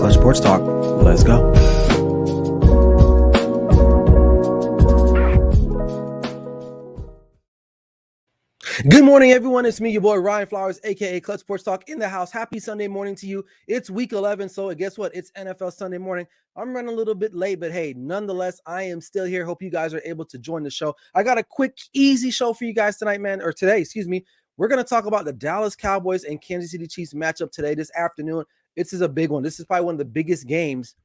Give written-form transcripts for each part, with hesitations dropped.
Clutch Sports Talk. Let's go. Good morning, everyone. It's me, your boy, Ryan Flowers, a.k.a. Clutch Sports Talk in the house. Happy Sunday morning to you. It's week 11, so guess what? It's NFL Sunday morning. I'm running a little bit late, but hey, nonetheless, I am still here. Hope you guys are able to join the show. I got a quick, easy show for you guys tonight, man, or today, excuse me. We're going to talk about the Dallas Cowboys and Kansas City Chiefs matchup today, this afternoon. This is a big one. This is probably one of the biggest games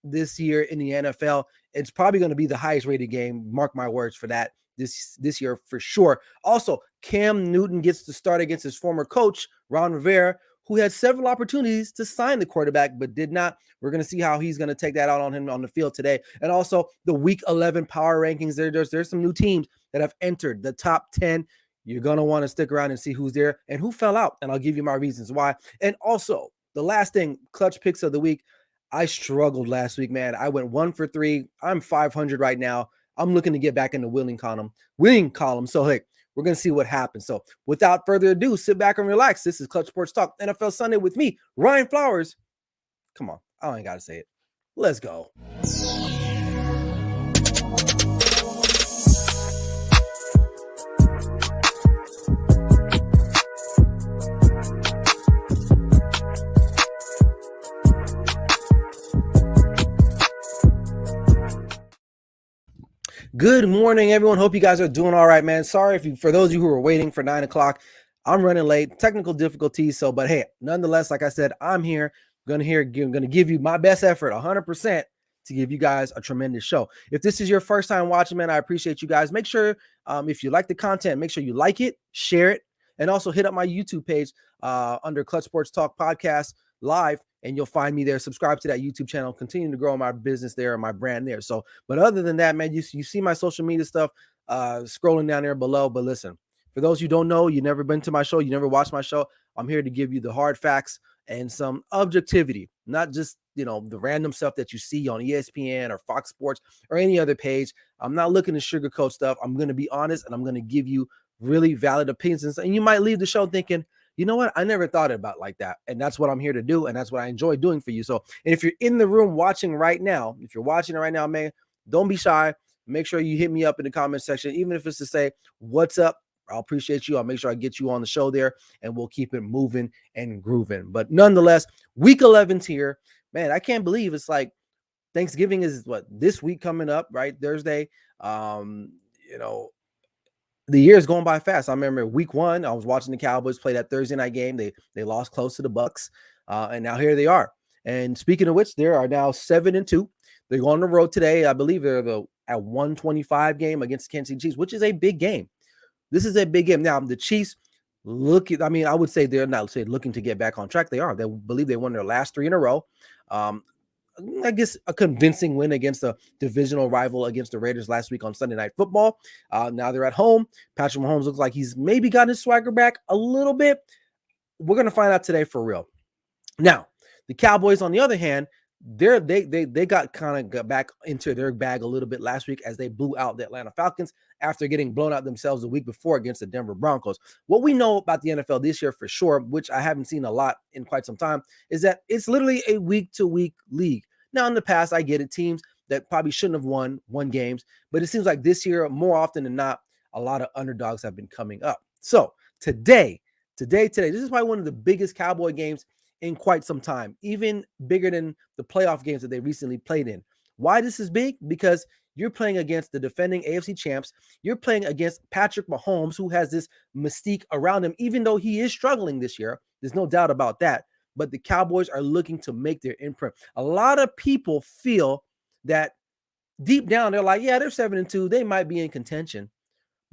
this year in the NFL. It's probably going to be the highest rated game. Mark my words for that. This year for sure. Also, Cam Newton gets to start against his former coach, Ron Rivera, who had several opportunities to sign the quarterback, but did not. We're going to see how he's going to take that out on him on the field today. And also the week 11 power rankings. There's some new teams that have entered the top 10. You're going to want to stick around and see who's there and who fell out. And I'll give you my reasons why. And also the last thing, clutch picks of the week. I struggled last week, man. I went 1 for 3. I'm 500 right now. I'm looking to get back in the winning column. So, hey, we're going to see what happens. So, without further ado, sit back and relax. This is Clutch Sports Talk, NFL Sunday with me, Ryan Flowers. Come on. I ain't got to say it. Let's go. Good morning, everyone. Hope you guys are doing all right, man. Sorry for those of you who are waiting for 9 o'clock. I'm running late, technical difficulties. But hey, nonetheless, like I said, I'm here. I'm going to give you my best effort, 100%, to give you guys a tremendous show. If this is your first time watching, man, I appreciate you guys. Make sure, if you like the content, make sure you like it, share it, and also hit up my YouTube page under Clutch Sports Talk Podcast Live. And you'll find me there. Subscribe to that YouTube channel. Continue to grow my business there and my brand there. So, but other than that, man, you see my social media stuff scrolling down there below. But listen, for those you don't know, you've never been to my show, you never watched my show, I'm here to give you the hard facts and some objectivity, not just, the random stuff that you see on ESPN or Fox Sports or any other page. I'm not looking to sugarcoat stuff. I'm going to be honest, and I'm going to give you really valid opinions. And you might leave the show thinking, you know what? I never thought about it like that. And that's what I'm here to do. And that's what I enjoy doing for you. So, and if you're in the room watching right now, if you're watching it right now, man, don't be shy. Make sure you hit me up in the comment section, even if it's to say, what's up? I'll appreciate you. I'll make sure I get you on the show there and we'll keep it moving and grooving. But nonetheless, week 11's here, man. I can't believe it's like Thanksgiving is this week coming up, right? Thursday. The year is going by fast. I remember week 1, I was watching the Cowboys play that Thursday night game. They lost close to the Bucks, and now here they are. And speaking of which, they are now 7-2. They go on the road today. I believe they're at 125 game against the Kansas City Chiefs, which is a big game. This is a big game. Now the Chiefs I would say they're not looking to get back on track. They are. They believe they won their last 3 in a row. I guess a convincing win against a divisional rival against the Raiders last week on Sunday Night Football. Now they're at home. Patrick Mahomes looks like he's maybe gotten his swagger back a little bit. We're going to find out today for real. Now, the Cowboys, on the other hand, they got back into their bag a little bit last week as they blew out the Atlanta Falcons after getting blown out themselves the week before against the Denver Broncos. What we know about the NFL this year for sure, which I haven't seen a lot in quite some time, is that it's literally a week-to-week league. Now, in the past, I get it, teams that probably shouldn't have won games, but it seems like this year, more often than not, a lot of underdogs have been coming up. So today, this is probably one of the biggest Cowboy games in quite some time, even bigger than the playoff games that they recently played in. Why this is big? Because you're playing against the defending AFC champs. You're playing against Patrick Mahomes, who has this mystique around him, even though he is struggling this year. There's no doubt about that. But the Cowboys are looking to make their imprint. A lot of people feel that deep down, they're like, yeah, they're 7-2. They might be in contention.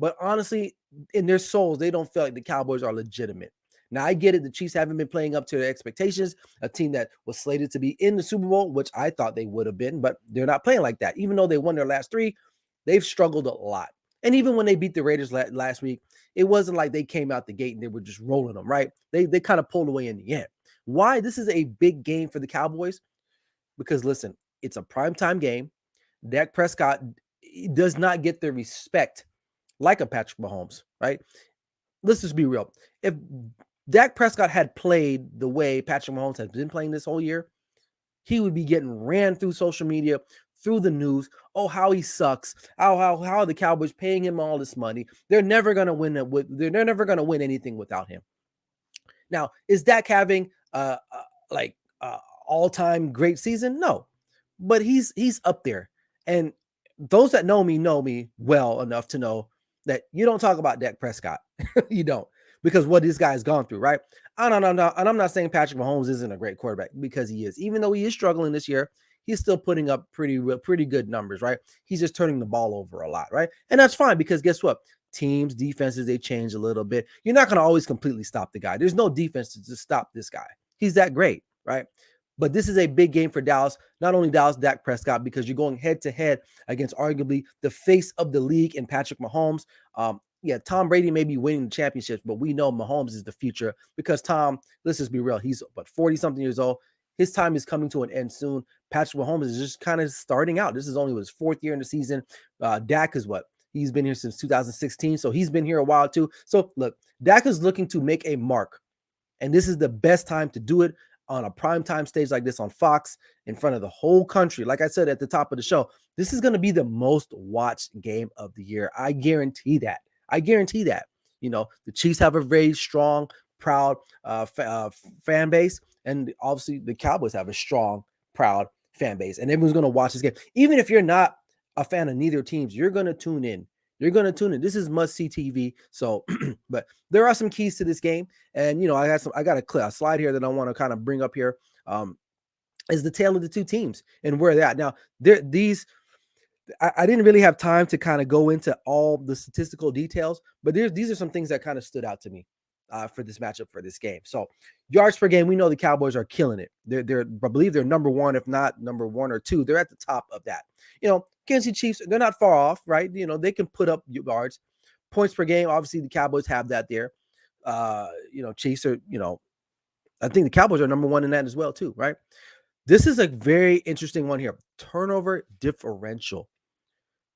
But honestly, in their souls, they don't feel like the Cowboys are legitimate. Now, I get it. The Chiefs haven't been playing up to their expectations, a team that was slated to be in the Super Bowl, which I thought they would have been, but they're not playing like that. Even though they won their last 3, they've struggled a lot. And even when they beat the Raiders last week, it wasn't like they came out the gate and they were just rolling them, right? They kind of pulled away in the end. Why? This is a big game for the Cowboys because, listen, it's a primetime game. Dak Prescott does not get the respect like a Patrick Mahomes, right? Let's just be real. If Dak Prescott had played the way Patrick Mahomes has been playing this whole year, he would be getting ran through social media, through the news. Oh, how he sucks. How are the Cowboys paying him all this money? They're never gonna win it with. They're never gonna win anything without him. Now, is Dak having like all-time great season? No, but he's up there. And those that know me well enough to know that you don't talk about Dak Prescott. You don't, because what this guy's gone through, right? And I'm not saying Patrick Mahomes isn't a great quarterback, because he is. Even though he is struggling this year, he's still putting up pretty good numbers, right? He's just turning the ball over a lot, right? And that's fine, because guess what? Teams, defenses, they change a little bit. You're not going to always completely stop the guy. There's no defense to stop this guy. He's that great, right? But this is a big game for Dallas. Not only Dallas, Dak Prescott, because you're going head to head against arguably the face of the league in Patrick Mahomes. Yeah, Tom Brady may be winning the championships, but we know Mahomes is the future, because Tom, let's just be real, he's 40-something years old. His time is coming to an end soon. Patrick Mahomes is just kind of starting out. This is only his fourth year in the season. Dak is what? He's been here since 2016, so he's been here a while too. So look, Dak is looking to make a mark, and this is the best time to do it on a primetime stage like this on Fox, in front of the whole country. Like I said at the top of the show, this is going to be the most watched game of the year. I guarantee that. I guarantee that. You know, the Chiefs have a very strong, proud fan base, and obviously the Cowboys have a strong, proud fan base, and everyone's going to watch this game. Even if you're not a fan of neither teams, you're going to tune in. You're going to tune in. This is must-see TV. So, but there are some keys to this game, and I got a slide here that I want to kind of bring up here. Is the tale of the two teams and where they're at now. I didn't really have time to kind of go into all the statistical details, but these are some things that kind of stood out to me for this matchup, for this game. So yards per game, we know the Cowboys are killing it. I believe they're number one, if not number one or two. They're at the top of that. Kansas City Chiefs, they're not far off, right? They can put up yards. Points per game, obviously the Cowboys have that there. Chiefs are, I think the Cowboys are number one in that as well too, right? This is a very interesting one here. Turnover differential.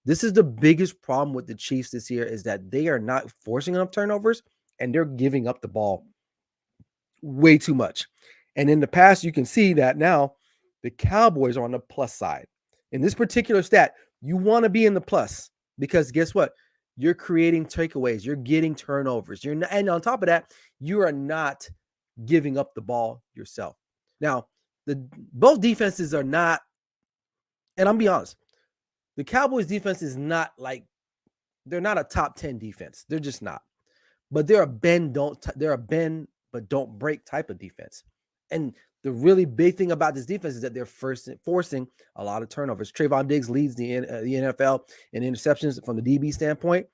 This is the biggest problem with the Chiefs this year, is that they are not forcing enough turnovers, and they're giving up the ball way too much. And in the past, you can see that now the Cowboys are on the plus side. In this particular stat, you want to be in the plus, because guess what? You're creating takeaways. You're getting turnovers. And on top of that, you are not giving up the ball yourself. Now, both defenses are not, and I'm being honest, the Cowboys defense is not they're not a top 10 defense. They're just not. But they're a bend but don't break type of defense. And the really big thing about this defense is that they're forcing a lot of turnovers. Travon Diggs leads the NFL in interceptions from the DB standpoint.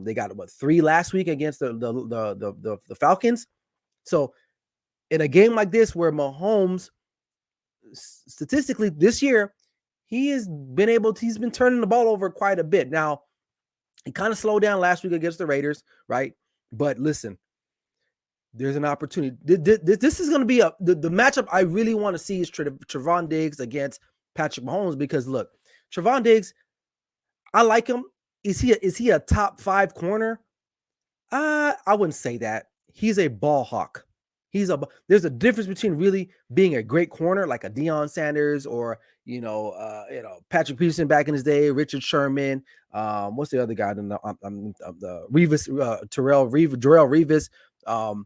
They got 3 last week against the Falcons. So in a game like this, where Mahomes, statistically this year, he's been turning the ball over quite a bit. Now, he kind of slowed down last week against the Raiders, right? But listen, there's an opportunity. This is going to be the matchup I really want to see, is Travon Diggs against Patrick Mahomes, because look, Travon Diggs, I like him. Is he a top 5 corner? I wouldn't say that. He's a ball hawk. There's a difference between really being a great corner like a Deion Sanders, or Patrick Peterson back in his day, Richard Sherman. What's the other guy? The Revis, Darrelle Revis.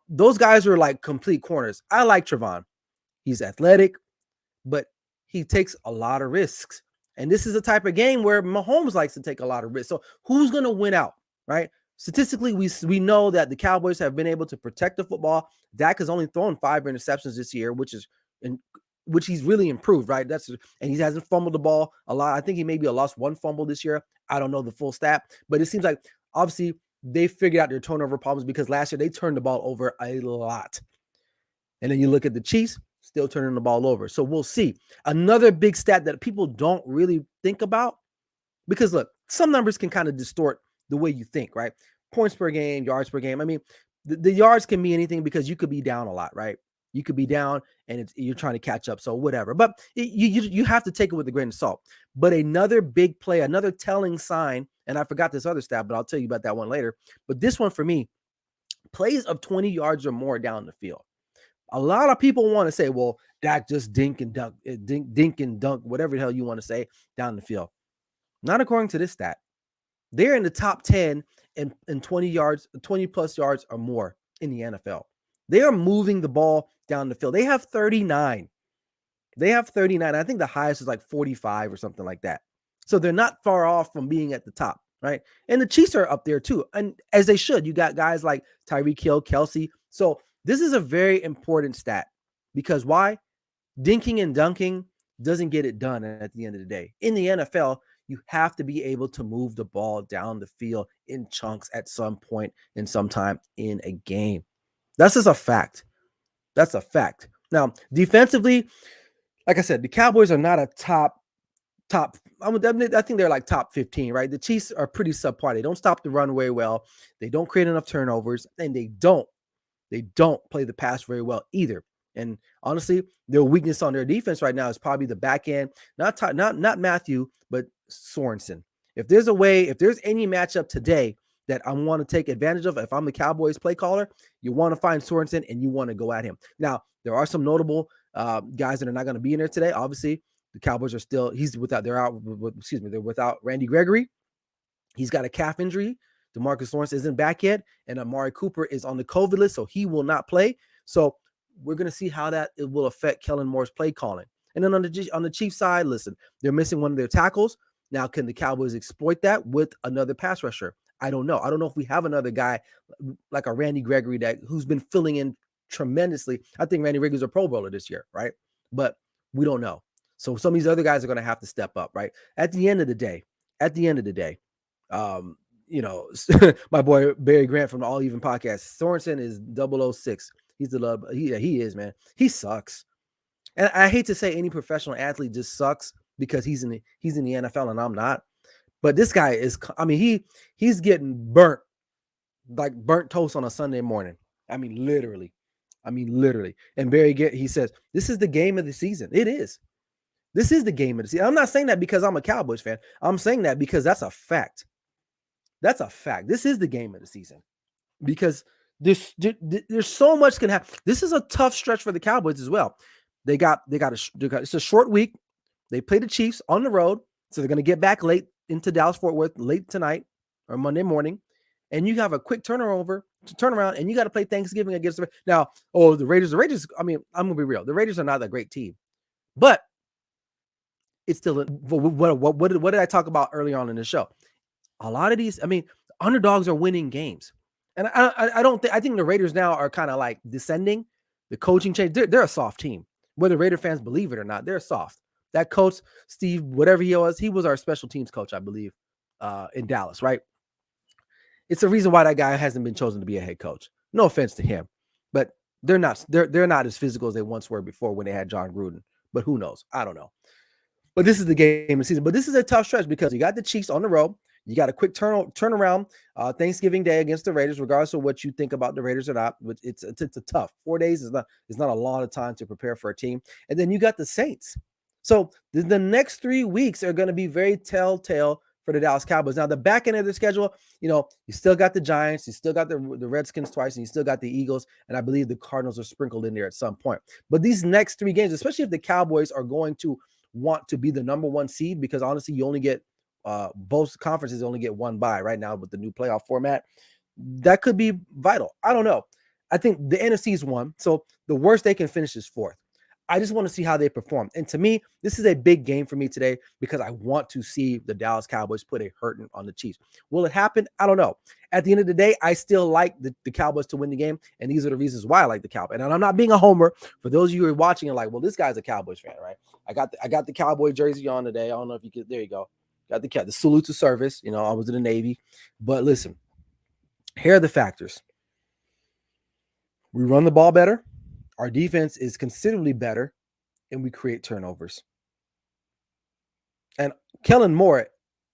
Those guys are like complete corners. I like Travon. He's athletic, but he takes a lot of risks. And this is a type of game where Mahomes likes to take a lot of risks. So who's going to win out, right? Statistically, we know that the Cowboys have been able to protect the football. Dak has only thrown 5 interceptions this year, which he's really improved, right? And he hasn't fumbled the ball a lot. I think he maybe lost 1 fumble this year. I don't know the full stat, but it seems like obviously they figured out their turnover problems, because last year they turned the ball over a lot. And then you look at the Chiefs, still turning the ball over. So we'll see. Another big stat that people don't really think about, because look, some numbers can kind of distort the way you think, right? Points per game, yards per game. I mean, the yards can be anything, because you could be down a lot, right? You could be down and you're trying to catch up. So whatever, but you have to take it with a grain of salt. But another big play, another telling sign, and I forgot this other stat, but I'll tell you about that one later. But this one for me, plays of 20 yards or more down the field. A lot of people want to say, well, Dak just dink and dunk, dink and dunk, whatever the hell you want to say down the field. Not according to this stat. They're in the top 10 in 20 yards, 20 plus yards or more in the NFL. They are moving the ball down the field. They have 39. They have 39. I think the highest is like 45 or something like that. So they're not far off from being at the top, right? And the Chiefs are up there too. And as they should, you got guys like Tyreek Hill, Kelsey. So this is a very important stat because why? Dinking and dunking doesn't get it done at the end of the day. In the NFL, you have to be able to move the ball down the field in chunks at some point in some time in a game. That's just a fact. That's a fact. Now, defensively, like I said, the Cowboys are not a top. I think they're like top 15, right? The Chiefs are pretty subpar. They don't stop the run very well. They don't create enough turnovers, and they don't play the pass very well either. And honestly, their weakness on their defense right now is probably the back end. Not Matthew, but Sorensen. If there's any matchup today that I want to take advantage of, if I'm the Cowboys play caller, you want to find Sorensen and you want to go at him. Now, there are some notable guys that are not going to be in there today. Obviously, the Cowboys are still, they're without Randy Gregory. He's got a calf injury. DeMarcus Lawrence isn't back yet, and Amari Cooper is on the COVID list, so he will not play. So we're going to see how it will affect Kellen Moore's play calling. And then on the Chiefs side, listen, they're missing one of their tackles. Now, can the Cowboys exploit that with another pass rusher? I don't know. I don't know if we have another guy like a Randy Gregory who's been filling in tremendously. I think Randy Gregory's a Pro Bowler this year, right? But we don't know. So some of these other guys are going to have to step up, right? At the end of the day, my boy Barry Grant from the All Even podcast, Sorensen is 006. He's the love. He is, man. He sucks. And I hate to say any professional athlete just sucks because he's in the NFL and I'm not. But this guy is, he's getting burnt, like burnt toast on a Sunday morning. Literally. And Barry, he says, this is the game of the season. It is. This is the game of the season. I'm not saying that because I'm a Cowboys fan. I'm saying that because that's a fact. That's a fact. This is the game of the season because there's so much can happen. This is a tough stretch for the Cowboys as well. It's a short week. They play the Chiefs on the road, so they're going to get back late into Dallas-Fort Worth late tonight or Monday morning, and you have a quick turnaround, and you got to play Thanksgiving against the now. Oh, the Raiders. I'm going to be real. The Raiders are not a great team, but it's still what did I talk about early on in the show? A lot of these, underdogs are winning games, and I think the Raiders now are kind of like descending. The coaching change. They're a soft team, whether Raider fans believe it or not. They're soft. That coach, Steve, whatever he was our special teams coach, I believe, in Dallas, right? It's the reason why that guy hasn't been chosen to be a head coach. No offense to him, but they're not as physical as they once were before when they had John Gruden. But who knows? I don't know. But this is the game of the season. But this is a tough stretch because you got the Chiefs on the road. You got a quick turnaround Thanksgiving Day against the Raiders, regardless of what you think about the Raiders or not. It's a tough 4 days is not a lot of time to prepare for a team. And then you got the Saints. So the next 3 weeks are going to be very telltale for the Dallas Cowboys. Now, the back end of the schedule, you still got the Giants, you still got the Redskins twice, and you still got the Eagles, and I believe the Cardinals are sprinkled in there at some point. But these next 3 games, especially if the Cowboys are going to want to be the number one seed, because honestly, you only get both conferences only get one bye right now with the new playoff format. That could be vital. I don't know. I think the NFC is 1, so the worst they can finish is 4th. I just want to see how they perform. And to me, this is a big game for me today because I want to see the Dallas Cowboys put a hurting on the Chiefs. Will it happen? I don't know. At the end of the day, I still like the Cowboys to win the game, and these are the reasons why I like the Cowboys. And I'm not being a homer. For those of you who are watching and like, well, this guy's a Cowboys fan, right? I got the Cowboy jersey on today. I don't know if you could. There you go. Got the salute to service. I was in the Navy. But listen, here are the factors. We run the ball better. Our defense is considerably better, and we create turnovers. And Kellen Moore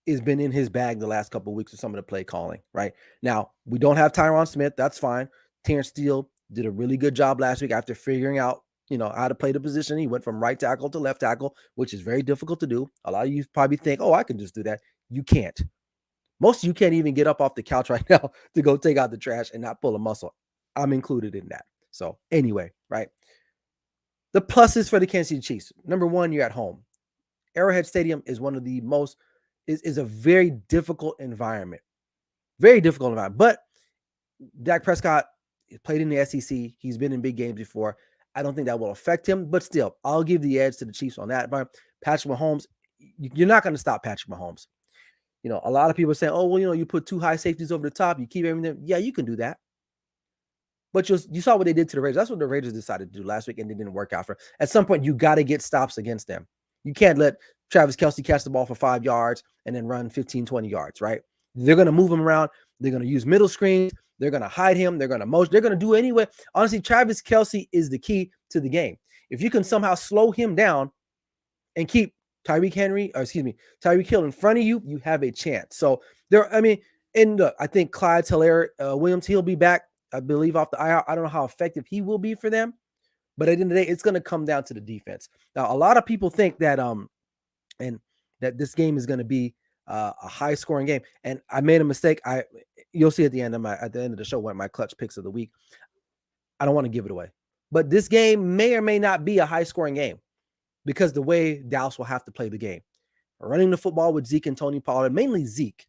has been in his bag the last couple of weeks with some of the play calling, right? Now, we don't have Tyron Smith. That's fine. Terrence Steele did a really good job last week after figuring out, how to play the position. He went from right tackle to left tackle, which is very difficult to do. A lot of you probably think, oh, I can just do that. You can't. Most of you can't even get up off the couch right now to go take out the trash and not pull a muscle. I'm included in that. So anyway, right? The pluses for the Kansas City Chiefs. Number one, you're at home. Arrowhead Stadium is one of the most is a very difficult environment. Very difficult environment. But Dak Prescott played in the SEC. He's been in big games before. I don't think that will affect him. But still, I'll give the edge to the Chiefs on that. But Patrick Mahomes, you're not going to stop Patrick Mahomes. A lot of people are saying, oh, well, you put two high safeties over the top. You keep everything. Yeah, you can do that. But you saw what they did to the Raiders. That's what the Raiders decided to do last week, and it didn't work out for them. At some point, you got to get stops against them. You can't let Travis Kelce catch the ball for 5 yards and then run 15, 20 yards, right? They're going to move him around. They're going to use middle screens. They're going to hide him. They're going to motion. They're going to do it anyway. Honestly, Travis Kelce is the key to the game. If you can somehow slow him down and keep Tyreek Hill in front of you, you have a chance. So I think Clyde Williams, he'll be back, I believe, off the IR. I don't know how effective he will be for them, but at the end of the day, it's going to come down to the defense. Now, a lot of people think that that this game is going to be a high scoring game, and I made a mistake. You'll see at the end of the show what my clutch picks of the week. I don't want to give it away, but this game may or may not be a high scoring game because the way Dallas will have to play the game, running the football with Zeke and Tony Pollard, mainly Zeke.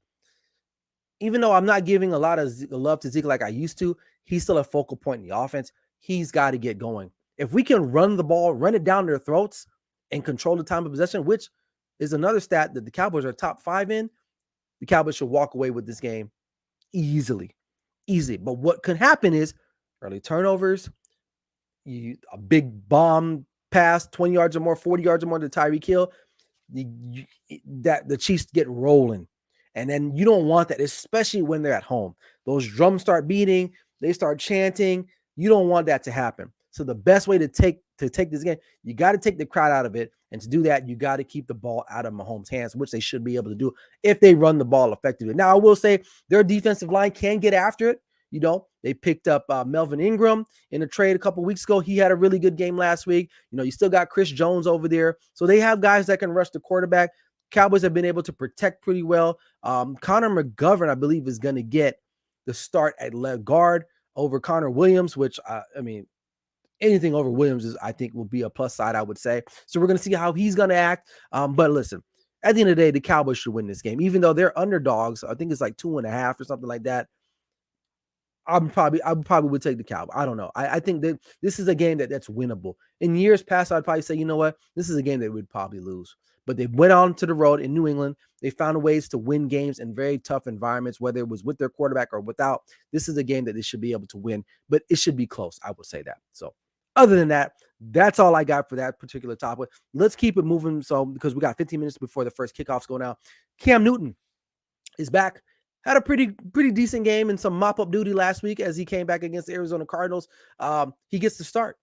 Even though I'm not giving a lot of love to Zeke like I used to, he's still a focal point in the offense. He's got to get going. If we can run the ball, run it down their throats, and control the time of possession, which is another stat that the Cowboys are top 5 in, the Cowboys should walk away with this game easily. But what can happen is early turnovers, a big bomb pass, 20 yards or more, 40 yards or more to Tyreek Hill, that the Chiefs get rolling. And then you don't want that, especially when they're at home. Those drums start beating, they start chanting. You don't want that to happen. So the best way to take this game, you got to take the crowd out of it. And to do that, you got to keep the ball out of Mahomes' hands, which they should be able to do if they run the ball effectively. Now, I will say their defensive line can get after it. They picked up Melvin Ingram in a trade a couple weeks ago. He had a really good game last week. You still got Chris Jones over there. So they have guys that can rush the quarterback. Cowboys have been able to protect pretty well. Connor McGovern, I believe, is going to get the start at left guard over Connor Williams, which, anything over Williams I think will be a plus side, I would say. So we're going to see how he's going to act. But listen, at the end of the day, the Cowboys should win this game, even though they're underdogs. I think it's like 2.5 or something like that. I probably would take the Cowboys. I don't know. I think that this is a game that's winnable. In years past, I'd probably say, you know what? This is a game that we'd probably lose. But they went on to the road in New England. They found ways to win games in very tough environments, whether it was with their quarterback or without. This is a game that they should be able to win, but it should be close. I would say that. So other than that, that's all I got for that particular topic. Let's keep it moving. So because we got 15 minutes before the first kickoffs go now, Cam Newton is back. Had a pretty decent game and some mop-up duty last week as he came back against the Arizona Cardinals. He gets to start.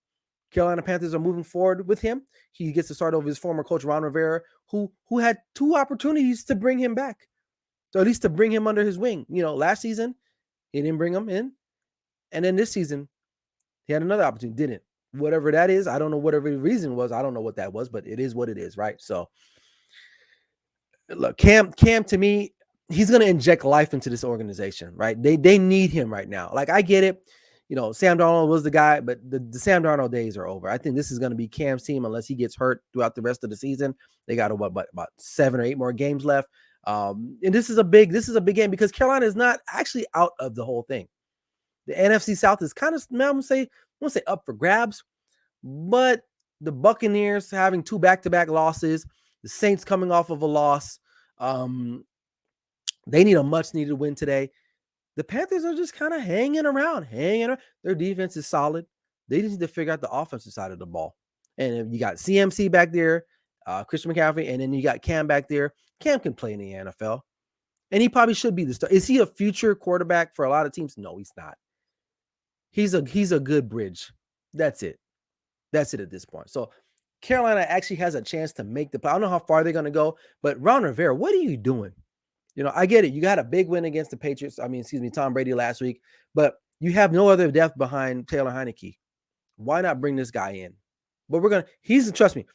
Carolina Panthers are moving forward with him. He gets to start over his former coach, Ron Rivera, who had 2 opportunities to bring him back. So at least to bring him under his wing. Last season, he didn't bring him in. And then this season, he had another opportunity, didn't. Whatever that is, I don't know whatever the reason was. I don't know what that was, but it is what it is, right? So, look, Cam to me, he's going to inject life into this organization, right? They need him right now. Like, I get it. Sam Darnold was the guy, but the Sam Darnold days are over. I think this is going to be Cam's team unless he gets hurt throughout the rest of the season. They got about 7 or 8 more games left. And this is a big game because Carolina is not actually out of the whole thing. The NFC South is kind of, I won't say up for grabs, but the Buccaneers having 2 back-to-back losses, the Saints coming off of a loss, they need a much-needed win today. The Panthers are just kind of hanging around. Their defense is solid. They just need to figure out the offensive side of the ball. And you got CMC back there, Christian McCaffrey, and then you got Cam back there. Cam can play in the NFL, and he probably should be the star. Is he a future quarterback for a lot of teams? No, he's not. He's a good bridge. That's it. That's it at this point. So Carolina actually has a chance to make the play. I don't know how far they're going to go, but Ron Rivera, what are you doing? I get it. You got a big win against the Patriots. Tom Brady last week, but you have no other depth behind Taylor Heineke. Why not bring this guy in? But trust me,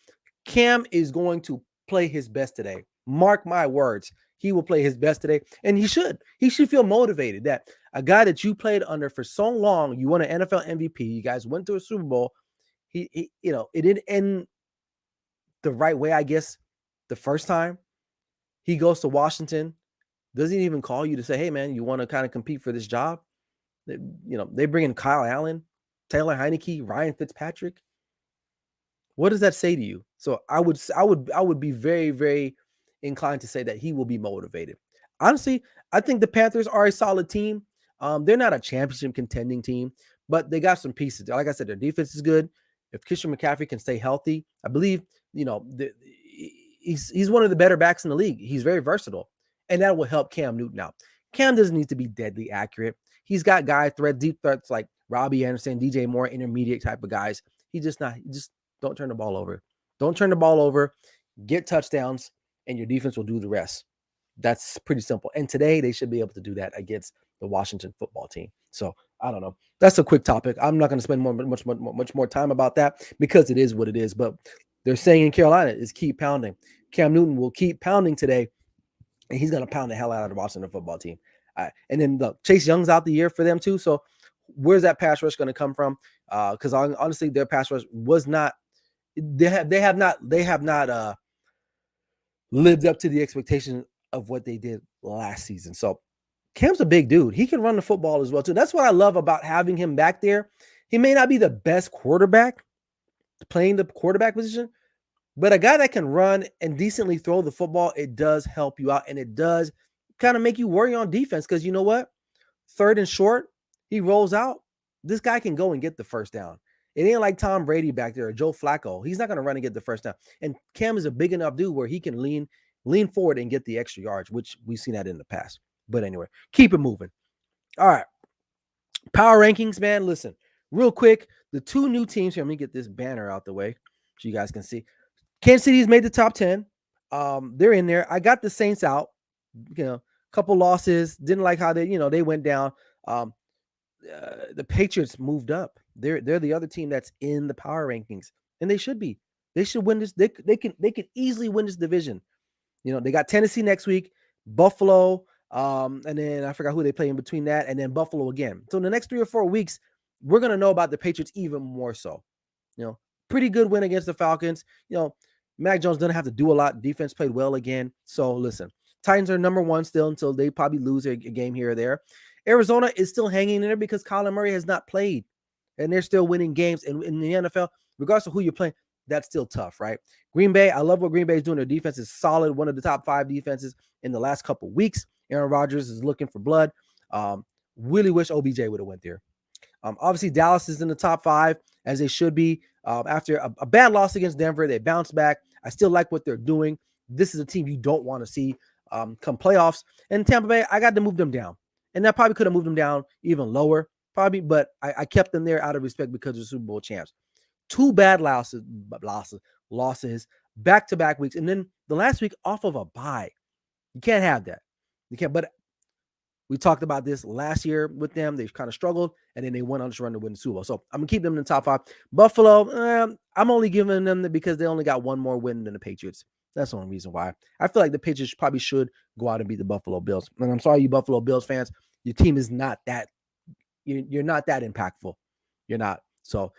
Cam is going to play his best today. Mark my words. He will play his best today, and he should. He should feel motivated that a guy that you played under for so long, you won an NFL MVP, you guys went to a Super Bowl, It didn't end the right way, I guess, the first time. He goes to Washington, doesn't even call you to say, hey, man, you want to kind of compete for this job? They bring in Kyle Allen, Taylor Heineke, Ryan Fitzpatrick. What does that say to you? So I would be very, very inclined to say that he will be motivated. Honestly, I think the Panthers are a solid team. They're not a championship contending team, but they got some pieces. Like I said, their defense is good. If Christian McCaffrey can stay healthy, I believe he's one of the better backs in the league. He's very versatile, and that will help Cam Newton out. Cam doesn't need to be deadly accurate. He's got deep threats like Robbie Anderson, DJ Moore, intermediate type of guys. He just don't turn the ball over. Don't turn the ball over. Get touchdowns, and your defense will do the rest. That's pretty simple. And today they should be able to do that against the Washington football team. So I don't know. That's a quick topic. I'm not going to spend much more time about that because it is what it is. But they're saying in Carolina is keep pounding. Cam Newton will keep pounding today, and he's going to pound the hell out of the Washington football team. And then Chase Young's out the year for them too. So where's that pass rush going to come from? Because honestly, their pass rush was not. They have not lived up to the expectation of what they did last season. So Cam's a big dude. He can run the football as well too. That's what I love about having him back there. He may not be the best quarterback playing the quarterback position, but a guy that can run and decently throw the football, it does help you out, and it does kind of make you worry on defense because you know what? Third and short, he rolls out. This guy can go and get the first down. It ain't like Tom Brady back there or Joe Flacco. He's not going to run and get the first down. And Cam is a big enough dude where he can lean forward and get the extra yards, which we've seen that in the past. But anyway, keep it moving. All right. Power rankings, man. Listen, real quick, the two new teams here. Let me get this banner out the way so you guys can see. Kansas City's made the top 10. They're in there. I got the Saints out. Couple losses. Didn't like how they went down. The Patriots moved up. They're the other team that's in the power rankings, and they should be. They should win this. They can easily win this division. They got Tennessee next week, Buffalo, and then I forgot who they play in between that, and then Buffalo again. So in the next 3 or 4 weeks, we're gonna know about the Patriots even more so. Pretty good win against the Falcons. Mac Jones doesn't have to do a lot. Defense played well again. So listen, Titans are number 1 still until they probably lose a game here or there. Arizona is still hanging in there because Kyler Murray has not played, and they're still winning games. And in the NFL, regardless of who you're playing, that's still tough, right? Green Bay, I love what Green Bay is doing. Their defense is solid, one of the top 5 defenses in the last couple of weeks. Aaron Rodgers is looking for blood. Really wish OBJ would have went there. Obviously, Dallas is in the top 5, as they should be. After a bad loss against Denver, they bounced back. I still like what they're doing. This is a team you don't want to see come playoffs. And Tampa Bay, I got to move them down. And I probably could have moved them down even lower, probably, but I kept them there out of respect because they're Super Bowl champs. 2 bad losses, back-to-back weeks, and then the last week off of a bye. You can't have that. You can't. But we talked about this last year with them. They kind of struggled, and then they went on this run to win the Super Bowl. So I'm going to keep them in the top 5. Buffalo, I'm only giving them because they only got 1 more win than the Patriots. That's the only reason why. I feel like the Patriots probably should go out and beat the Buffalo Bills. And I'm sorry, you Buffalo Bills fans. Your team is not that – you're not that impactful. You're not. So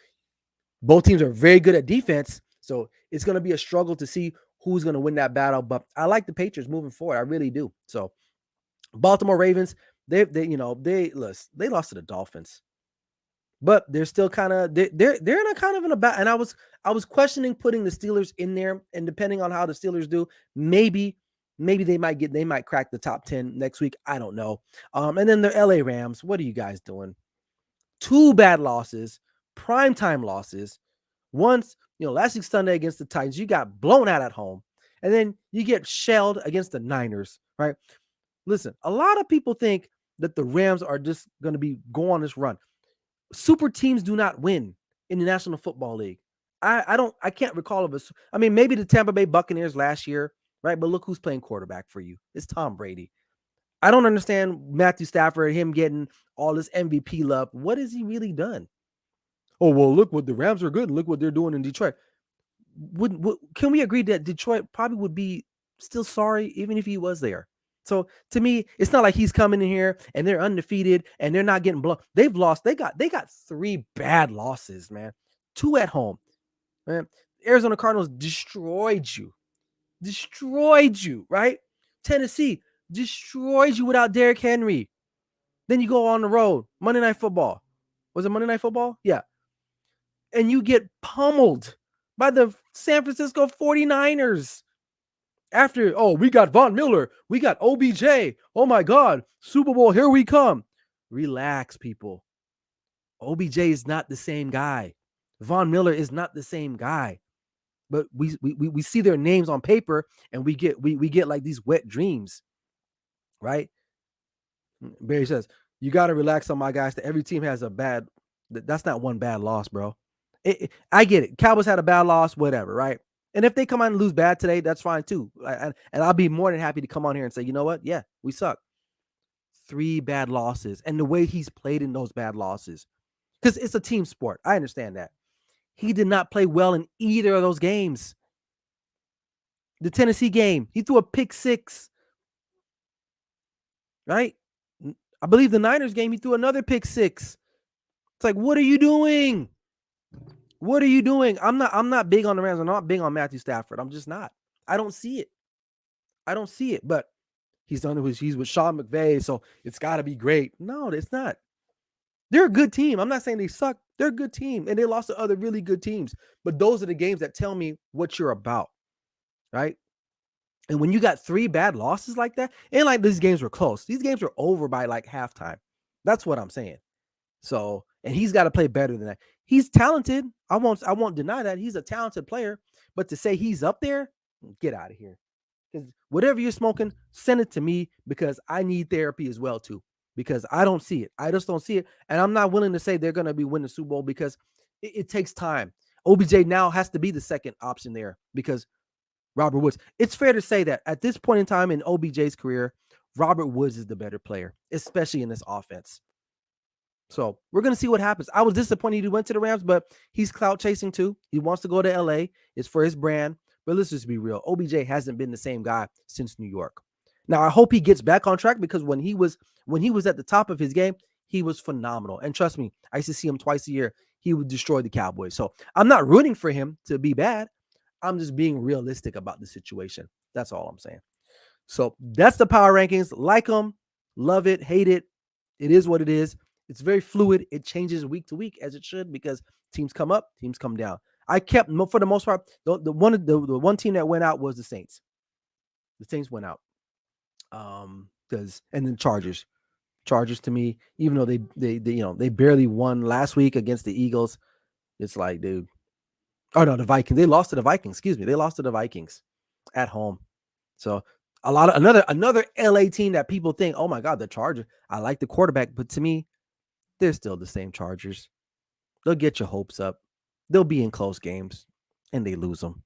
both teams are very good at defense. So it's going to be a struggle to see who's going to win that battle. But I like the Patriots moving forward. I really do. So Baltimore Ravens, they lost to the Dolphins, but they're still kind of they're in a kind of in a bat. And I was questioning putting the Steelers in there, and depending on how the Steelers do, maybe they might crack the top 10 next week. I don't know. And then the LA Rams, what are you guys doing? 2 bad losses, primetime losses. Once, last week Sunday against the Titans, you got blown out at home, and then you get shelled against the Niners, right? Listen, a lot of people think that the Rams are just going to go on this run. Super teams do not win in the National Football League. I can't recall of us. I mean, maybe the Tampa Bay Buccaneers last year, right? But look who's playing quarterback for you. It's Tom Brady. I don't understand Matthew Stafford, him getting all this MVP love. What has he really done? Oh, well, look what the Rams are good. Look what they're doing in Detroit. Can we agree that Detroit probably would be still sorry even if he was there? So to me, it's not like he's coming in here and they're undefeated and they're not getting blown. They've lost. They got 3 bad losses, man. 2 at home. Man, Arizona Cardinals destroyed you, right? Tennessee destroyed you without Derrick Henry. Then you go on the road, Monday Night Football. Was it Monday Night Football? Yeah. And you get pummeled by the San Francisco 49ers. After, we got Von Miller, we got OBJ. Oh my God, Super Bowl, here we come. Relax, people. OBJ is not the same guy. Von Miller is not the same guy. But we see their names on paper and we get like these wet dreams, right? Barry says, you got to relax on my guys. That every team has a bad, that's not one bad loss, bro. I get it. Cowboys had a bad loss, whatever, right? And if they come out and lose bad today, that's fine too. And I'll be more than happy to come on here and say, you know what? Yeah, we suck. 3 bad losses. And the way he's played in those bad losses, because it's a team sport. I understand that. He did not play well in either of those games. The Tennessee game, he threw a pick 6, right? I believe the Niners game, he threw another pick 6. It's like, what are you doing? What are you doing? I'm not big on the Rams. I'm not big on Matthew Stafford. I'm just not. I don't see it. But he's with Sean McVay, so it's got to be great. No, it's not. They're a good team. I'm not saying they suck. They're a good team, and they lost to other really good teams. But those are the games that tell me what you're about, right? And when you got 3 bad losses like that, and like these games were close. These games were over by like halftime. That's what I'm saying. So, and he's got to play better than that. He's talented. I won't deny that. He's a talented player. But to say he's up there, get out of here. Because whatever you're smoking, send it to me because I need therapy as well too. Because I don't see it. I just don't see it. And I'm not willing to say they're going to be winning the Super Bowl because it takes time. OBJ now has to be the second option there because Robert Woods. It's fair to say that at this point in time in OBJ's career, Robert Woods is the better player, especially in this offense. So we're going to see what happens. I was disappointed he went to the Rams, but he's clout chasing too. He wants to go to LA. It's for his brand. But let's just be real. OBJ hasn't been the same guy since New York. Now, I hope he gets back on track because when he was at the top of his game, he was phenomenal. And trust me, I used to see him twice a year. He would destroy the Cowboys. So I'm not rooting for him to be bad. I'm just being realistic about the situation. That's all I'm saying. So that's the power rankings. Like them, love it, hate it. It is what it is. It's very fluid. It changes week to week as it should because teams come up, teams come down. I kept, for the most part, the one team that went out was the Saints. The Saints went out. And then Chargers. Chargers to me, even though they barely won last week against the Eagles, it's like, dude. Oh no, the Vikings. They lost to the Vikings. Excuse me. They lost to the Vikings at home. So another LA team that people think, oh my God, the Chargers. I like the quarterback, but to me, they're still the same Chargers. They'll get your hopes up. They'll be in close games, and they lose them.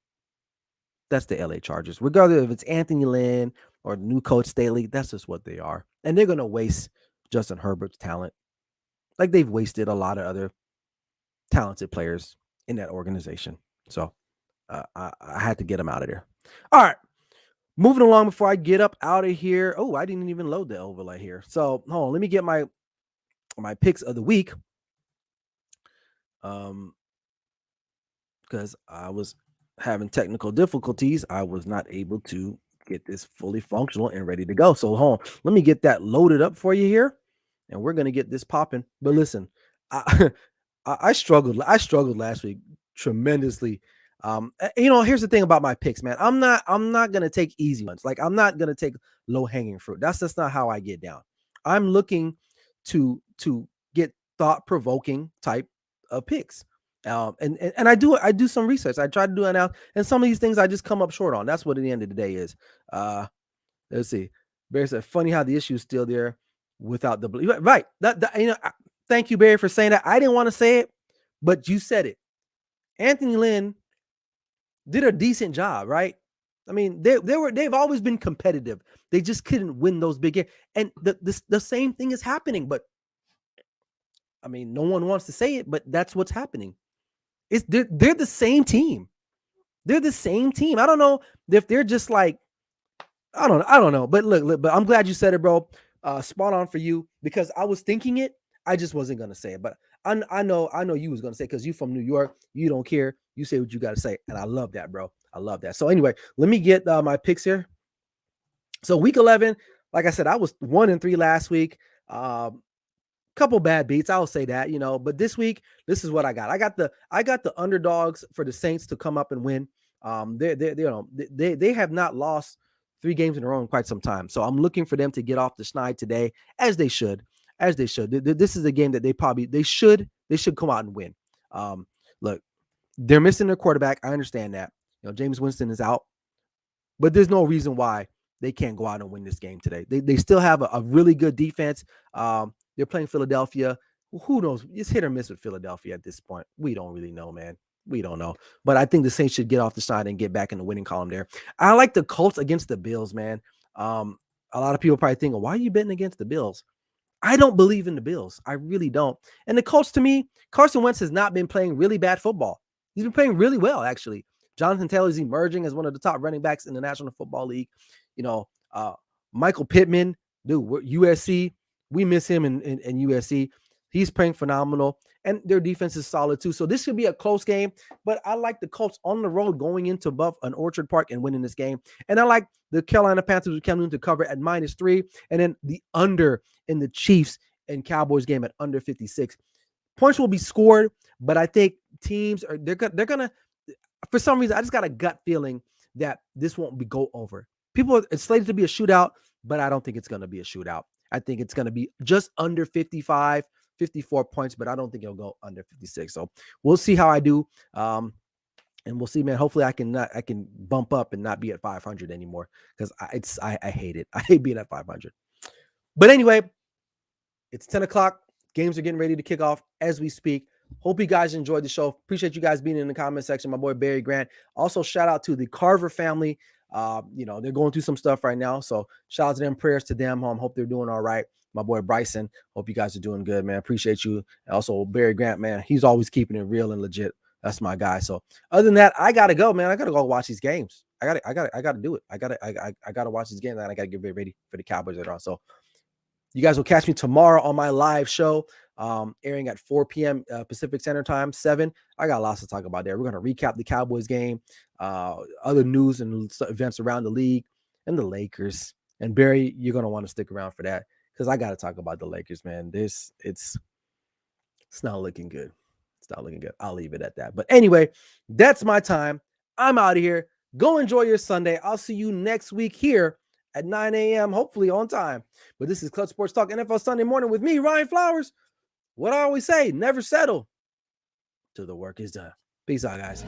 That's the LA Chargers. Regardless if it's Anthony Lynn or new coach Staley, that's just what they are. And they're going to waste Justin Herbert's talent. Like they've wasted a lot of other talented players in that organization. So I had to get them out of there. All right. Moving along before I get up out of here. Oh, I didn't even load the overlay here. So hold on. Let me get my picks of the week. Because I was having technical difficulties. I was not able to get this fully functional and ready to go. So hold on. Let me get that loaded up for you here. And we're going to get this popping. But listen, I struggled last week tremendously. Here's the thing about my picks, man. I'm not going to take easy ones. Like I'm not going to take low hanging fruit. That's just not how I get down. I'm looking to get thought provoking type of picks. And I do some research. I try to do it now. And some of these things I just come up short on. That's what at the end of the day is. Let's see. Barry said, funny how the issue is still there without the right. Thank you, Barry, for saying that. I didn't want to say it, but you said it. Anthony Lynn did a decent job, right? I mean, they've always been competitive. They just couldn't win those big games. And the same thing is happening, but I mean, no one wants to say it, but that's what's happening. They're the same team. They're the same team. I don't know if they're just like, I don't know. But look, but I'm glad you said it, bro. Spot on for you because I was thinking it. I just wasn't going to say it, but I know you was gonna say, because you from New York, you don't care. You say what you got to say, and I love that, bro. I love that. So anyway, let me get my picks here. So week 11, like I said, I was 1-3 last week. Couple bad beats, I'll say that, but this week, this is what I got. I got the underdogs for the Saints to come up and win. They have not lost 3 games in a row in quite some time. So I'm looking for them to get off the schneid today, as they should. This is a game that they should come out and win. Look, they're missing their quarterback. I understand that. James Winston is out, but there's no reason why they can't go out and win this game today. They still have a really good defense. They're playing Philadelphia. Who knows? It's hit or miss with Philadelphia at this point. We don't really know, man. We don't know. But I think the Saints should get off the side and get back in the winning column there. I like the Colts against the Bills, man. A lot of people probably think, why are you betting against the Bills? I don't believe in the Bills. I really don't. And the Colts, to me, Carson Wentz has not been playing really bad football. He's been playing really well, actually. Jonathan Taylor is emerging as one of the top running backs in the National Football League. Michael Pittman, dude, USC, we miss him in USC. He's playing phenomenal, and their defense is solid too. So this should be a close game, but I like the Colts on the road going into an Orchard Park and winning this game. And I like the Carolina Panthers coming to cover at -3, and then the under in the Chiefs and Cowboys game at under 56. Points will be scored, but I think teams they're gonna, for some reason, I just got a gut feeling that this won't go over. It's slated to be a shootout, but I don't think it's going to be a shootout. I think it's going to be just under 55, 54 points, but I don't think it'll go under 56. So we'll see how I do. And we'll see, man. Hopefully I can bump up and not be at 500 anymore, because I hate it. I hate being at 500. But anyway, it's 10 o'clock. Games are getting ready to kick off as we speak. Hope you guys enjoyed the show. Appreciate you guys being in the comment section. My boy Barry Grant. Also, shout out to the Carver family. They're going through some stuff right now. So shout out to them. Prayers to them. Hope they're doing all right. My boy Bryson. Hope you guys are doing good, man. Appreciate you. And also Barry Grant, man. He's always keeping it real and legit. That's my guy. So other than that, I gotta go, man. I gotta go watch these games. I gotta do it. I gotta watch these games, and I gotta get ready for the Cowboys later on. So you guys will catch me tomorrow on my live show, airing at 4 p.m. Pacific Standard Time, 7. I got lots to talk about there. We're going to recap the Cowboys game, other news and events around the league, and the Lakers. And Barry, you're going to want to stick around for that, because I got to talk about the Lakers, man. It's not looking good. It's not looking good. I'll leave it at that. But anyway, that's my time. I'm out of here. Go enjoy your Sunday. I'll see you next week here at 9 a.m., hopefully on time. But this is Clutch Sports Talk NFL Sunday morning with me, Ryan Flowers. What I always say, never settle till the work is done. Peace out, guys.